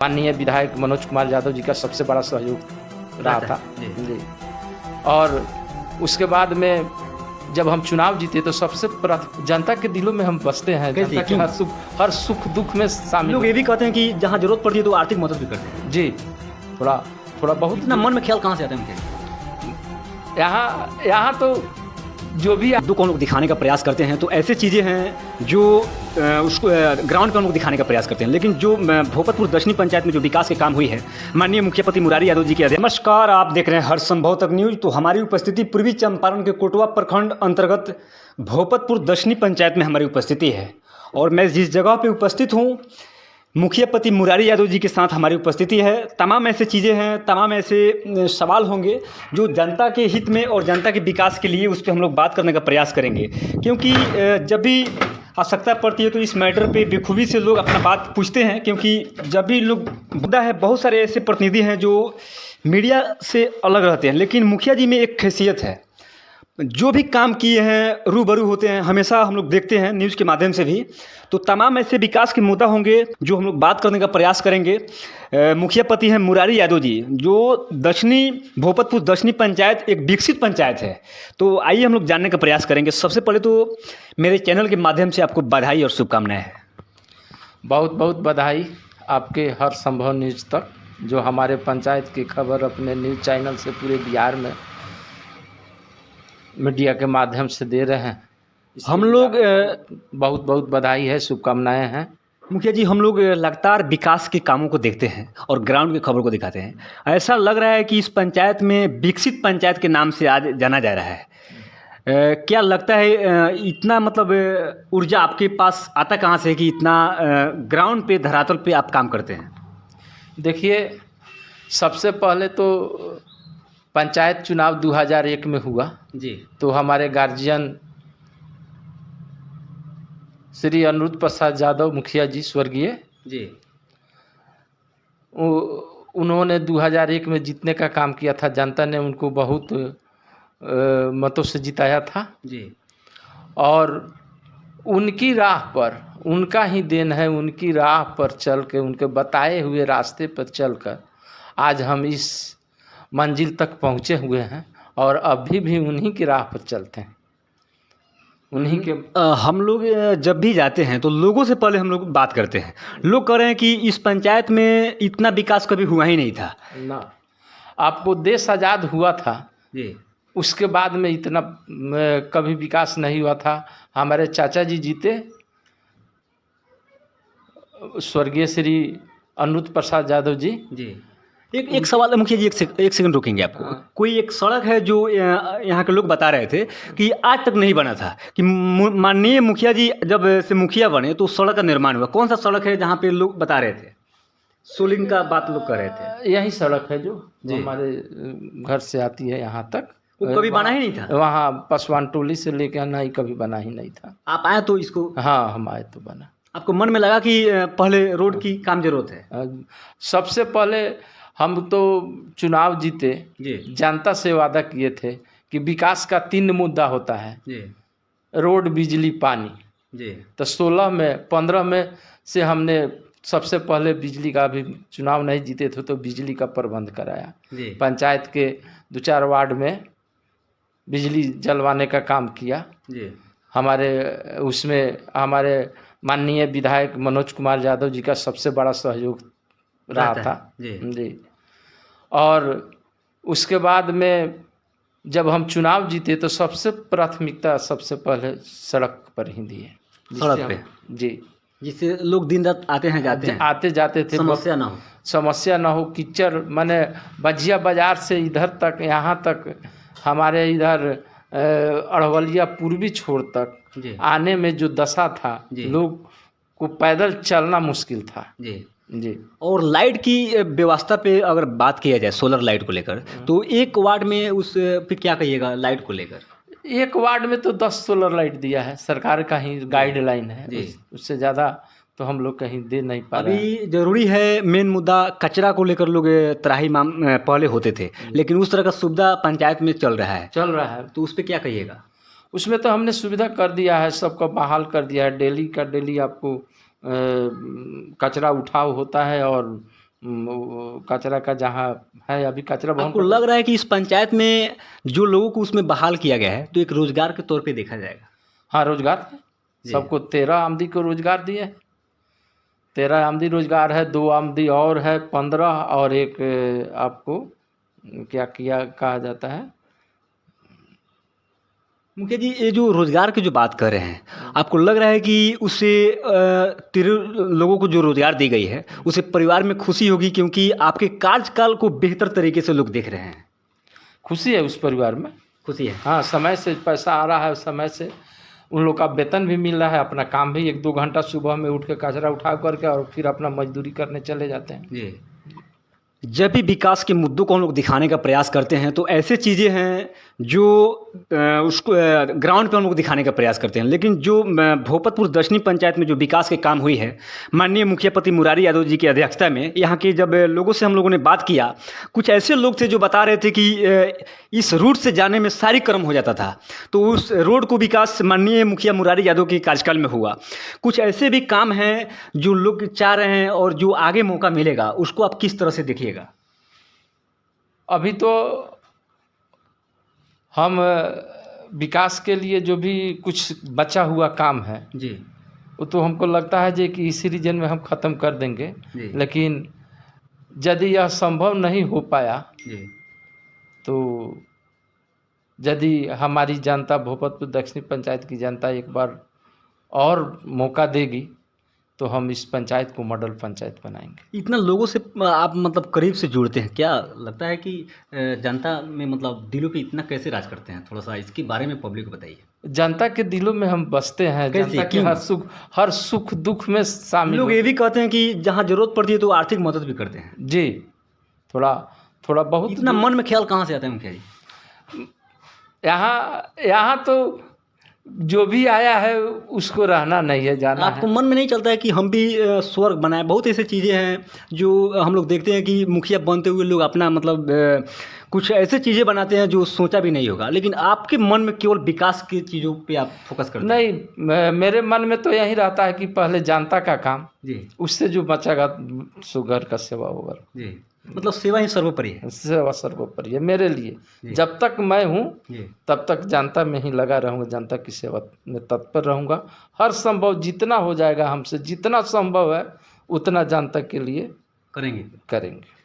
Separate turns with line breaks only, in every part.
माननीय विधायक मनोज कुमार यादव जी का सबसे बड़ा सहयोग रहा था जी। और उसके बाद में जब हम चुनाव जीते तो सबसे जनता के दिलों में हम बसते हैं। जनता के हर सुख दुख में शामिल।
लोग ये भी कहते हैं कि जहाँ जरूरत पड़ती है तो आर्थिक मदद भी करते हैं
जी। थोड़ा बहुत
इतना मन में ख्याल कहाँ से आता है उनके?
यहाँ तो जो भी
दो को हम लोग दिखाने का प्रयास करते हैं तो ऐसे चीज़ें हैं जो उसको ग्राउंड पर हम लोग दिखाने का प्रयास करते हैं, लेकिन जो भोपतपुर दक्षिणी पंचायत में जो विकास के काम हुई है माननीय मुखियापति मुरारी यादव जी के अध्यक्ष। नमस्कार, आप देख रहे हैं हर संभव तक न्यूज। तो हमारी उपस्थिति पूर्वी चंपारण के कोटवा प्रखंड अंतर्गत भोपतपुर दक्षिणी पंचायत में हमारी उपस्थिति है और मैं जिस जगह पर उपस्थित हूँ मुखियापति मुरारी यादव जी के साथ हमारी उपस्थिति है। तमाम ऐसे चीज़ें हैं, तमाम ऐसे सवाल होंगे जो जनता के हित में और जनता के विकास के लिए उस पर हम लोग बात करने का प्रयास करेंगे, क्योंकि जब भी आवश्यकता पड़ती है तो इस मैटर पे बेखूबी से लोग अपना बात पूछते हैं, क्योंकि जब भी लोग मुद्दा है, बहुत सारे ऐसे प्रतिनिधि हैं जो मीडिया से अलग रहते हैं, लेकिन मुखिया जी में एक हैसियत है, जो भी काम किए हैं रूबरू होते हैं, हमेशा हम लोग देखते हैं न्यूज़ के माध्यम से भी। तो तमाम ऐसे विकास के मुद्दा होंगे जो हम लोग बात करने का प्रयास करेंगे। मुखियापति हैं मुरारी यादव जी, जो भोपतपुर दक्षिणी पंचायत एक विकसित पंचायत है। तो आइए हम लोग जानने का प्रयास करेंगे। सबसे पहले तो मेरे चैनल के माध्यम से आपको बधाई और शुभकामनाएँ हैं।
बहुत बहुत बधाई आपके हर संभव न्यूज़ तक, जो हमारे पंचायत की खबर अपने न्यूज़ चैनल से पूरे बिहार में मीडिया के माध्यम से दे रहे हैं।
हम लोग
बहुत बहुत बधाई है, शुभकामनाएं हैं।
मुखिया जी, हम लोग लगातार विकास के कामों को देखते हैं और ग्राउंड की खबर को दिखाते हैं। ऐसा लग रहा है कि इस पंचायत में विकसित पंचायत के नाम से आज जाना जा रहा है। क्या लगता है इतना मतलब ऊर्जा आपके पास आता कहाँ से कि इतना ग्राउंड पे धरातल पे आप काम करते हैं?
देखिए, सबसे पहले तो पंचायत चुनाव 2001 में हुआ
जी। तो
हमारे गार्जियन श्री अनिरुद्ध प्रसाद यादव मुखिया जी स्वर्गीय
जी,
उन्होंने 2001 में जीतने का काम किया था। जनता ने उनको बहुत मतों से जिताया था
जी।
और उनकी राह पर, उनका ही देन है, उनकी राह पर चल के, उनके बताए हुए रास्ते पर चलकर आज हम इस मंजिल तक पहुँचे हुए हैं और अभी भी उन्हीं की राह पर चलते हैं, उन्हीं के।
हम लोग जब भी जाते हैं तो लोगों से पहले हम लोग बात करते हैं। लोग कह रहे हैं कि इस पंचायत में इतना विकास कभी हुआ ही नहीं था
ना। आपको देश आज़ाद हुआ था
जी,
उसके बाद में इतना कभी विकास नहीं हुआ था। हमारे चाचा जी जीते, स्वर्गीय श्री अनिरुद्ध प्रसाद यादव जी।
एक सवाल है मुखिया जी, एक सेकंड रुकेंगे आपको। कोई एक सड़क है जो यहाँ के लोग बता रहे थे कि आज तक नहीं बना था, कि माननीय मुखिया जी जब से मुखिया बने तो सड़क का निर्माण हुआ। कौन सा सड़क है जहाँ पे लोग बता रहे थे? सोलिंग का बात लोग कर रहे थे।
यही सड़क है जो हमारे घर से आती है यहाँ तक।
वो कभी बना ही नहीं था
वहाँ पसवान टोली से लेकर नहीं, कभी बना ही नहीं था।
आप आए तो इसको?
हाँ, हम आए तो बना।
आपको मन में लगा कि पहले रोड की काम जरूरत है?
सबसे पहले हम तो चुनाव जीते, जनता से वादा किए थे कि विकास का 3 मुद्दा होता है, रोड, बिजली, पानी। तो 16 में 15 में से हमने सबसे पहले बिजली का, भी चुनाव नहीं जीते थे तो बिजली का प्रबंध कराया। पंचायत के 2-4 वार्ड में बिजली जलवाने का काम किया। हमारे उसमें हमारे माननीय विधायक मनोज कुमार यादव जी का सबसे बड़ा सहयोग रहा था जी। और उसके बाद में जब हम चुनाव जीते तो सबसे प्राथमिकता सबसे पहले सड़क पर ही दी है,
सड़क पे
जी,
जिससे लोग दिन रात आते जाते थे, समस्या ना हो। कीचड़ माने बजिया बाजार से इधर तक, यहाँ तक हमारे इधर अड़वलिया पूर्वी छोर तक आने में जो दशा था, लोग को पैदल चलना मुश्किल था जी। और लाइट की व्यवस्था पे अगर बात किया जाए, सोलर लाइट को लेकर, तो एक वार्ड में उस पे क्या कहिएगा लाइट को लेकर?
एक वार्ड में तो 10 सोलर लाइट दिया है, सरकार का ही गाइडलाइन है। उससे ज़्यादा तो हम लोग कहीं दे नहीं पा रहे।
अभी जरूरी है, मेन मुद्दा कचरा को लेकर लोग त्राही पहले होते थे, लेकिन उस तरह का सुविधा पंचायत में चल रहा है, तो उस पर क्या कहिएगा?
उसमें तो हमने सुविधा कर दिया है, सबका बहाल कर दिया है। डेली का डेली आपको कचरा उठाव होता है और वो कचरा का जहाँ है अभी कचरा भवन
आपको लग रहा है कि इस पंचायत में जो लोगों को उसमें बहाल किया गया है तो एक रोजगार के तौर पे देखा जाएगा?
हाँ रोजगार है।
जी।
सबको 13 आमदी को रोजगार दिए हैं। 13 आमदी रोजगार है, 2 आमदी और है 15 और एक आपको क्या किया कहा जाता है।
मुखिया जी, ये जो रोजगार की जो बात कर रहे हैं, आपको लग रहा है कि उससे 13 लोगों को जो रोजगार दी गई है उससे परिवार में खुशी होगी, क्योंकि आपके कार्यकाल को बेहतर तरीके से लोग देख रहे हैं?
खुशी है उस परिवार में,
खुशी है।
हाँ समय से पैसा आ रहा है, समय से उन लोग का वेतन भी मिल रहा है, अपना काम भी 1-2 घंटा सुबह में उठ के कचरा उठा करके और फिर अपना मजदूरी करने चले जाते हैं।
जी। जब भी विकास के मुद्दों को हम लोग दिखाने का प्रयास करते हैं तो ऐसे चीज़ें हैं जो उसको ग्राउंड पे हम लोग दिखाने का प्रयास करते हैं, लेकिन जो भोपतपुर दशनी पंचायत में जो विकास के काम हुई है माननीय मुखिया पति मुरारी यादव जी की अध्यक्षता में, यहाँ के जब लोगों से हम लोगों ने बात किया, कुछ ऐसे लोग थे जो बता रहे थे कि इस रूट से जाने में सारी कर्म हो जाता था, तो उस रोड को विकास माननीय मुखिया मुरारी यादव के कार्यकाल में हुआ। कुछ ऐसे भी काम हैं जो लोग चाह रहे हैं और जो आगे मौका मिलेगा उसको आप किस तरह से देखिएगा?
अभी तो हम विकास के लिए जो भी कुछ बचा हुआ काम है
जी,
वो तो हमको लगता है कि इसी रीजन में हम ख़त्म कर देंगे, लेकिन यदि यह संभव नहीं हो पाया
जी,
तो यदि हमारी जनता भोपतपुर दक्षिणी पंचायत की जनता एक बार और मौका देगी तो हम इस पंचायत को मॉडल पंचायत बनाएंगे।
इतना लोगों से आप मतलब करीब से जुड़ते हैं, क्या लगता है कि जनता में मतलब दिलों पे इतना कैसे राज करते हैं? थोड़ा सा इसके बारे में पब्लिक को बताइए।
जनता के दिलों में हम बसते हैं,
कैसे?
जनता के
क्यों?
हर सुख दुख में शामिल
लोग ये भी कहते हैं कि जहाँ जरूरत पड़ती है तो आर्थिक मदद भी करते हैं।
जी, थोड़ा बहुत
इतना मन में ख्याल कहाँ से आता है मुखिया जी?
यहाँ तो जो भी आया है उसको रहना नहीं है, जाना
आपको
है।
मन में नहीं चलता है कि हम भी स्वर्ग बनाए? बहुत ऐसी चीज़ें हैं जो हम लोग देखते हैं कि मुखिया बनते हुए लोग अपना मतलब कुछ ऐसे चीज़ें बनाते हैं जो सोचा भी नहीं होगा, लेकिन आपके मन में केवल विकास की चीज़ों पे आप फोकस करते हैं?
नहीं, मेरे मन में तो यही रहता है कि पहले जनता का काम,
जी,
उससे जो बचेगा सो घर का सेवा होगा।
जी, मतलब सेवा ही सर्वोपरि है।
सेवा सर्वोपरि है मेरे लिए।
जी।
जब तक मैं हूँ
जी,
तब तक जनता में ही लगा रहूँगा, जनता की सेवा में तत्पर रहूँगा। हर संभव जितना हो जाएगा हमसे, जितना संभव है उतना जनता के लिए करेंगे।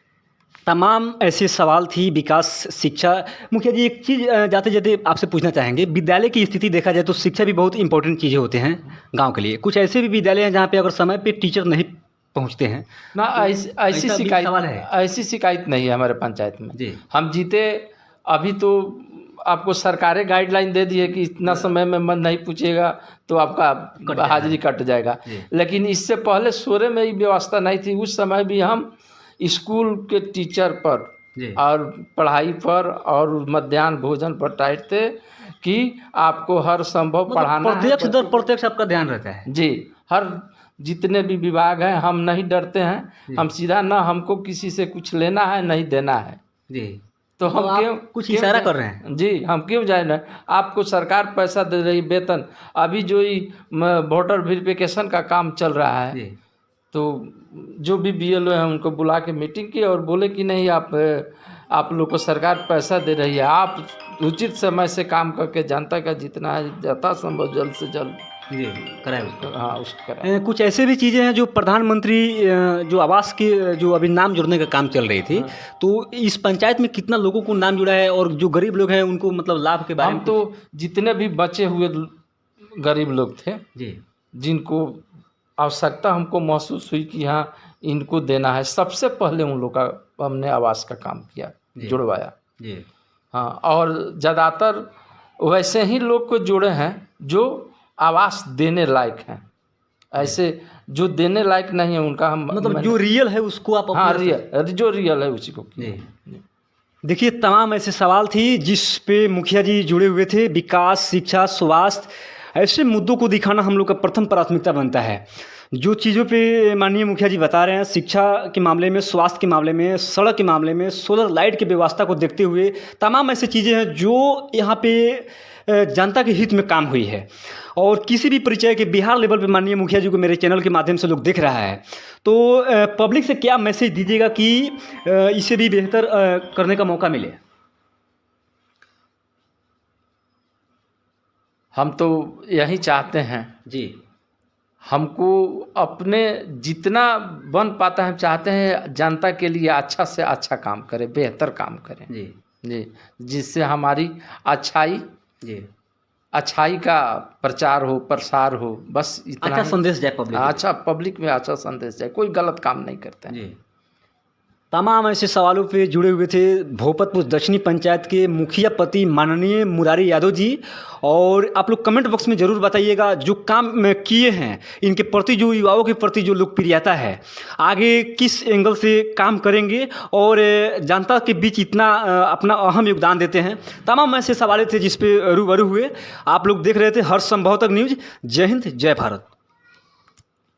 तमाम ऐसे सवाल थी विकास, शिक्षा। मुखिया जी, एक चीज़ जाते जाते आपसे पूछना चाहेंगे, विद्यालय की स्थिति देखा जाए तो शिक्षा भी बहुत इंपॉर्टेंट चीज़ें होते हैं गांव के लिए। कुछ ऐसे भी विद्यालय हैं जहां पे अगर समय पे टीचर नहीं पहुंचते हैं
ना, ऐसी
सवाल है?
ऐसी शिकायत नहीं है हमारे पंचायत में।
जी,
हम जीते, अभी तो आपको सरकारें गाइडलाइन दे दी है कि इतना समय में मन नहीं पूछेगा तो आपका हाजिरी कट जाएगा। लेकिन इससे पहले 16 में ये व्यवस्था नहीं थी। उस समय भी हम स्कूल के टीचर पर और पढ़ाई पर और मध्याह्न भोजन पर टाइट थे कि आपको हर संभव पढ़ाना है।
प्रत्यक्ष दर प्रत्यक्ष आपका ध्यान रहता है?
जी, हर जितने भी विभाग हैं हम नहीं डरते हैं। हम सीधा, ना हमको किसी से कुछ लेना है नहीं देना है।
जी,
तो हम क्यों
कुछ इशारा कर रहे हैं?
जी, हम क्यों जाए ना? आपको सरकार पैसा दे रही, वेतन। अभी जो वोटर वेरिफिकेशन का काम चल रहा है, तो जो भी BLO हैं उनको बुला के मीटिंग की और बोले कि नहीं, आप लोग को सरकार पैसा दे रही है, आप उचित समय से काम करके जनता का जितना है यथा संभव जल्द से जल्द
कराए उसको।
हाँ, उसको कराए।
कुछ ऐसे भी चीज़ें हैं जो प्रधानमंत्री जो आवास के जो अभी नाम जोड़ने का काम चल रही थी, तो इस पंचायत में कितना लोगों को नाम जुड़ा है और जो गरीब लोग हैं उनको मतलब लाभ के बारे में?
हम तो जितने भी बचे हुए गरीब लोग थे
जी,
जिनको आवश्यकता हमको महसूस हुई कि हाँ इनको देना है, सबसे पहले उन लोग का हमने आवास का काम किया, जुड़वाया।
जी,
हाँ, और ज़्यादातर वैसे ही लोग को जोड़े हैं जो आवास देने लायक हैं। ऐसे जो देने लायक नहीं है उनका हम
मतलब जो रियल है उसको आप
हाँ, जो रियल है उसी को।
देखिए, तमाम ऐसे सवाल थी जिस पे मुखिया जी जुड़े हुए थे। विकास, शिक्षा, स्वास्थ्य, ऐसे मुद्दों को दिखाना हम लोग का प्रथम प्राथमिकता बनता है। जो चीज़ों पे माननीय मुखिया जी बता रहे हैं, शिक्षा के मामले में, स्वास्थ्य के मामले में, सड़क के मामले में, सोलर लाइट की व्यवस्था को देखते हुए तमाम ऐसी चीज़ें हैं जो यहाँ पे जनता के हित में काम हुई है और किसी भी परिचय के बिहार लेवल पे माननीय मुखिया जी को मेरे चैनल के माध्यम से लोग देख रहा है, तो पब्लिक से क्या मैसेज दीजिएगा कि इसे भी बेहतर करने का मौका मिले?
हम तो यही चाहते हैं
जी,
हमको अपने जितना बन पाता है, हम चाहते हैं जनता के लिए अच्छा से अच्छा काम करें, बेहतर काम करें
जी,
जी, जिससे हमारी अच्छाई
जी,
अच्छाई का प्रचार हो, प्रसार हो, बस इतना
अच्छा
ही।
संदेश जाए पब्लिक में।
अच्छा पब्लिक में अच्छा संदेश जाए, कोई गलत काम नहीं करते हैं।
जी, तमाम ऐसे सवालों पे जुड़े हुए थे भोपतपुर दक्षिणी पंचायत के मुखिया पति माननीय मुरारी यादव जी। और आप लोग कमेंट बॉक्स में ज़रूर बताइएगा जो काम किए हैं, इनके प्रति जो युवाओं के प्रति जो लोकप्रियता है, आगे किस एंगल से काम करेंगे और जनता के बीच इतना अपना अहम योगदान देते हैं। तमाम ऐसे सवाल थे जिस पे रूबरू हुए। आप लोग देख रहे थे हर संभव तक न्यूज़। जय हिंद, जय भारत।